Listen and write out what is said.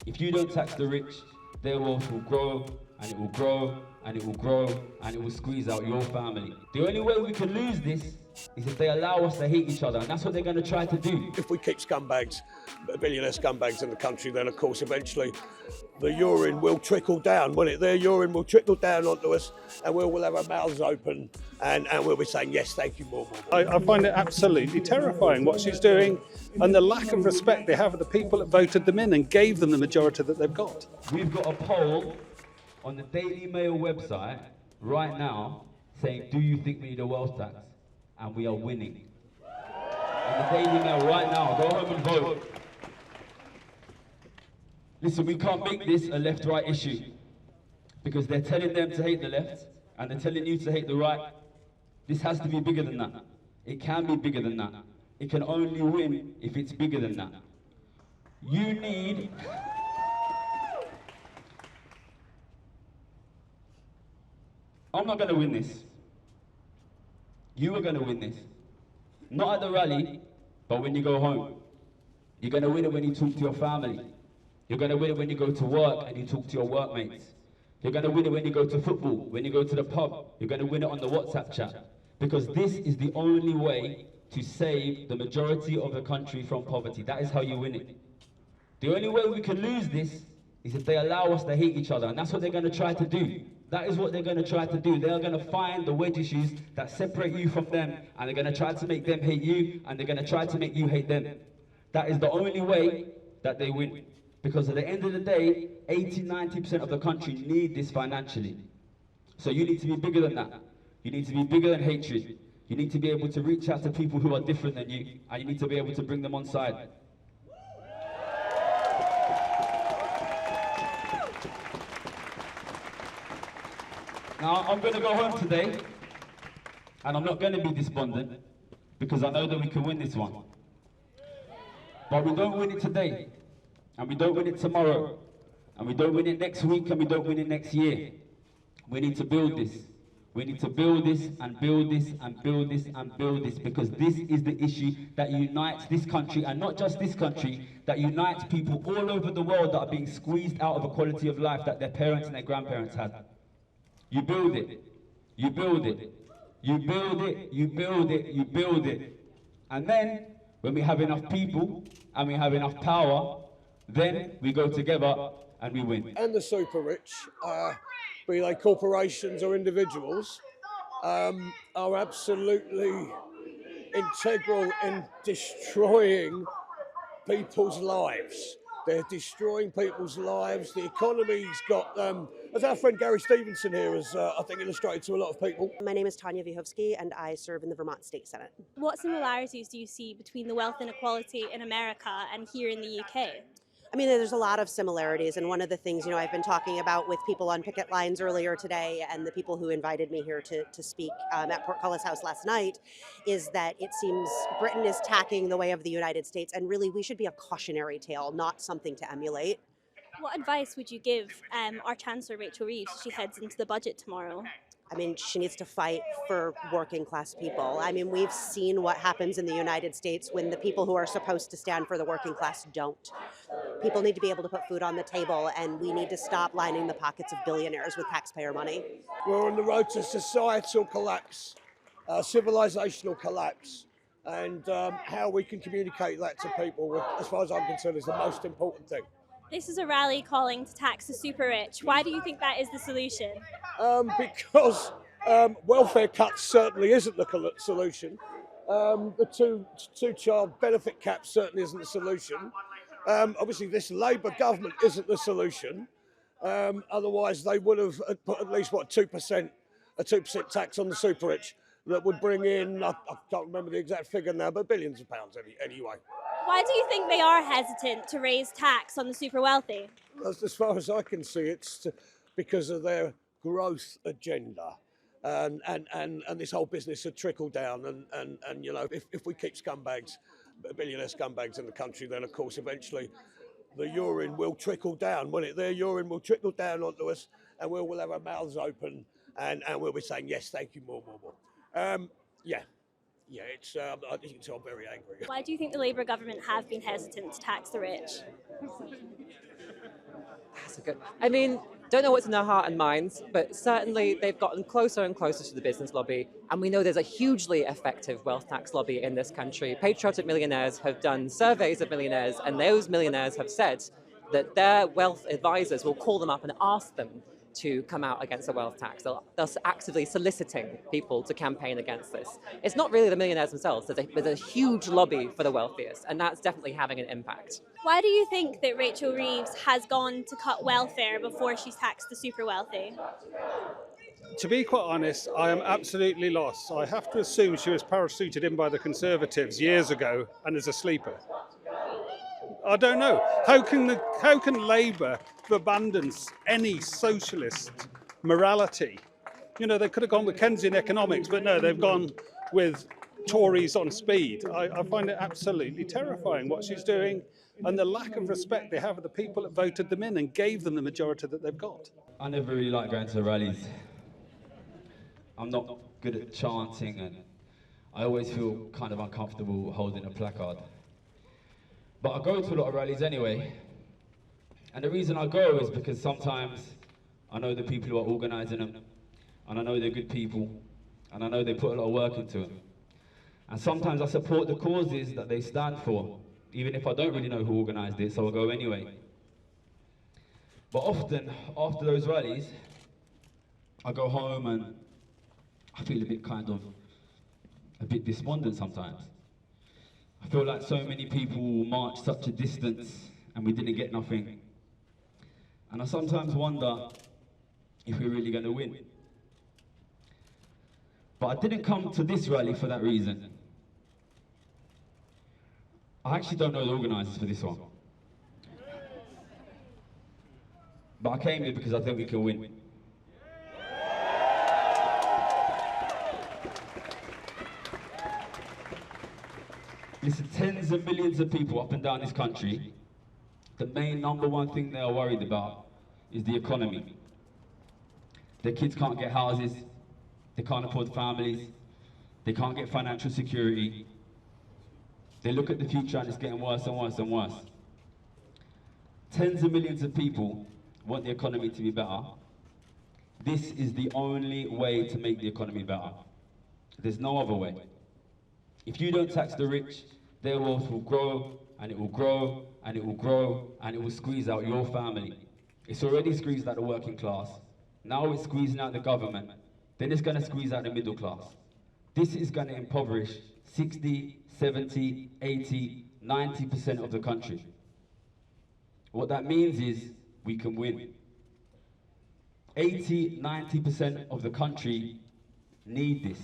If you don't tax the rich, their wealth will grow, and it will grow, and it will grow, and it will squeeze out your family. The only way we can lose this is if they allow us to hate each other, and that's what they're going to try to do. If we keep scumbags, billionaire scumbags in the country, then of course eventually the urine will trickle down, won't it? Their urine will trickle down onto us, and we'll have our mouths open, and we'll be saying, yes, thank you, more. I find it absolutely terrifying what she's doing and the lack of respect they have for the people that voted them in and gave them the majority that they've got. We've got a poll on the Daily Mail website right now saying, do you think we need a wealth tax? And we are winning. On the Daily Mail right now, go home and vote. Listen, we can't make this a left-right issue because they're telling them to hate the left and they're telling you to hate the right. This has to be bigger than that. It can be bigger than that. It can only win if it's bigger than that. You need... I'm not going to win this. You are going to win this. Not at the rally, but when you go home. You're going to win it when you talk to your family. You're going to win it when you go to work and you talk to your workmates. You're going to win it when you go to football, when you go to the pub. You're going to win it on the WhatsApp chat. Because this is the only way to save the majority of the country from poverty. That is how you win it. The only way we can lose this is if they allow us to hate each other. And that's what they're going to try to do. That is what they're going to try to do. They're going to find the wedge issues that separate you from them, and they're going to try to make them hate you, and they're going to try to make you hate them. That is the only way that they win. Because at the end of the day, 80–90% of the country need this financially. So you need to be bigger than that. You need to be bigger than hatred. You need to be able to reach out to people who are different than you, and you need to be able to bring them on side. Now, I'm going to go home today, and I'm not going to be despondent, because I know that we can win this one. But we don't win it today, and we don't win it tomorrow, and we don't win it next week, and we don't win it next year. We need to build this. We need to build this, and build this, and build this, and build this, because this is the issue that unites this country, and not just this country, that unites people all over the world that are being squeezed out of a quality of life that their parents and their grandparents had. You build it, you build it, you build it, you build it, you build it. And then, when we have enough people and we have enough power, then we go together and we win. And the super rich, be they corporations or individuals, are absolutely integral in destroying people's lives. They're destroying people's lives. The economy's got, as our friend Gary Stevenson here has, I think, illustrated to a lot of people. My name is Tanya Vyhovsky, and I serve in the Vermont State Senate. What similarities do you see between the wealth inequality in America and here in the UK? I mean, there's a lot of similarities, and one of the things, I've been talking about with people on picket lines earlier today and the people who invited me here to speak at Portcullis House last night is that it seems Britain is tacking the way of the United States, and really we should be a cautionary tale, not something to emulate. What advice would you give our Chancellor Rachel Reeves as she heads into the budget tomorrow? I mean, she needs to fight for working class people. I mean, we've seen what happens in the United States when the people who are supposed to stand for the working class don't. People need to be able to put food on the table, and we need to stop lining the pockets of billionaires with taxpayer money. We're on the road to societal collapse, civilizational collapse, and how we can communicate that to people, as far as I'm concerned, is the most important thing. This is a rally calling to tax the super rich. Why do you think that is the solution? Because welfare cuts certainly isn't the solution. The two-child benefit cap certainly isn't the solution. Obviously, this Labour government isn't the solution. Otherwise, they would have put at least, 2%, a 2% tax on the super rich that would bring in, I can't remember the exact figure now, but billions of pounds anyway. Why do you think they are hesitant to raise tax on the super wealthy? As far as I can see, it's because of their growth agenda. And this whole business of trickle down, and if we keep scumbags, billionaire scumbags in the country, then of course eventually the urine will trickle down, won't it? Their urine will trickle down onto us, and we'll have our mouths open, and we'll be saying, yes, thank you, more. Yeah, it's. I think it's all very angry. Why do you think the Labour government have been hesitant to tax the rich? I mean, don't know what's in their heart and minds, but certainly they've gotten closer and closer to the business lobby. And we know there's a hugely effective wealth tax lobby in this country. Patriotic Millionaires have done surveys of millionaires, and those millionaires have said that their wealth advisors will call them up and ask them to come out against a wealth tax. They're actively soliciting people to campaign against this. It's not really the millionaires themselves. There's a huge lobby for the wealthiest, and that's definitely having an impact. Why do you think that Rachel Reeves has gone to cut welfare before she's taxed the super wealthy? To be quite honest, I am absolutely lost. I have to assume she was parachuted in by the Conservatives years ago and is a sleeper. I don't know. How can Labour abandon any socialist morality? You know, they could have gone with Keynesian economics, but no, they've gone with Tories on speed. I find it absolutely terrifying what she's doing and the lack of respect they have for the people that voted them in and gave them the majority that they've got. I never really like going to rallies. I'm not good at chanting, and I always feel kind of uncomfortable holding a placard. But I go to a lot of rallies anyway. And the reason I go is because sometimes I know the people who are organising them, and I know they're good people, and I know they put a lot of work into them. And sometimes I support the causes that they stand for, even if I don't really know who organised it, so I'll go anyway. But often, after those rallies, I go home and I feel a bit despondent sometimes. I feel like so many people marched such a distance and we didn't get nothing. And I sometimes wonder if we're really going to win. But I didn't come to this rally for that reason. I actually don't know the organisers for this one. But I came here because I think we can win. Listen, tens of millions of people up and down this country, the main number one thing they are worried about is the economy. Their kids can't get houses, they can't afford families, they can't get financial security. They look at the future and it's getting worse and worse and worse. Tens of millions of people want the economy to be better. This is the only way to make the economy better. There's no other way. If you don't tax the rich, their wealth will grow, and it will grow, and it will grow, and it will squeeze out your family. It's already squeezed out the working class. Now it's squeezing out the government. Then it's going to squeeze out the middle class. This is going to impoverish 60, 70, 80, 90% of the country. What that means is we can win. 80, 90% of the country need this.